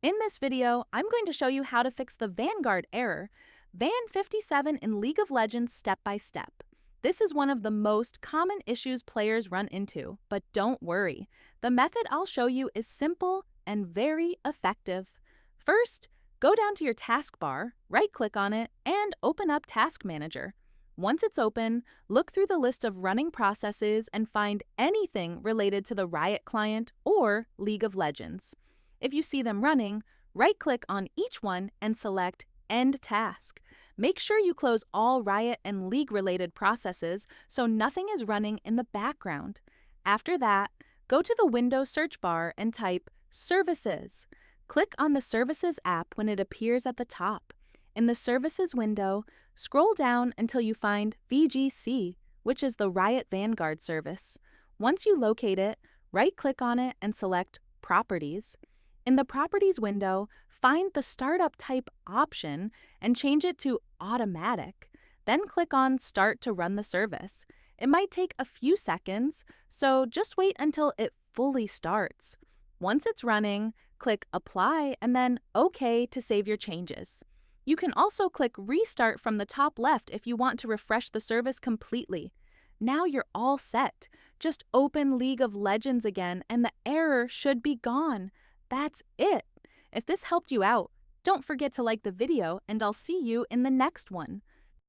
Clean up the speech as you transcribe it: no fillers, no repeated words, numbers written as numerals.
In this video, I'm going to show you how to fix the Vanguard error, Van57 in League of Legends step by step. This is one of the most common issues players run into, but don't worry. The method I'll show you is simple and very effective. First, go down to your taskbar, right-click on it, and open up Task Manager. Once it's open, look through the list of running processes and find anything related to the Riot client or League of Legends. If you see them running, right-click on each one and select End Task. Make sure you close all Riot and League-related processes so nothing is running in the background. After that, go to the Windows search bar and type Services. Click on the Services app when it appears at the top. In the Services window, scroll down until you find VGC, which is the Riot Vanguard service. Once you locate it, right-click on it and select Properties. In the Properties window, find the Startup Type option and change it to Automatic. Then click on Start to run the service. It might take a few seconds, so just wait until it fully starts. Once it's running, click Apply and then OK to save your changes. You can also click Restart from the top left if you want to refresh the service completely. Now you're all set. Just open League of Legends again and the error should be gone. That's it. If this helped you out, don't forget to like the video and I'll see you in the next one.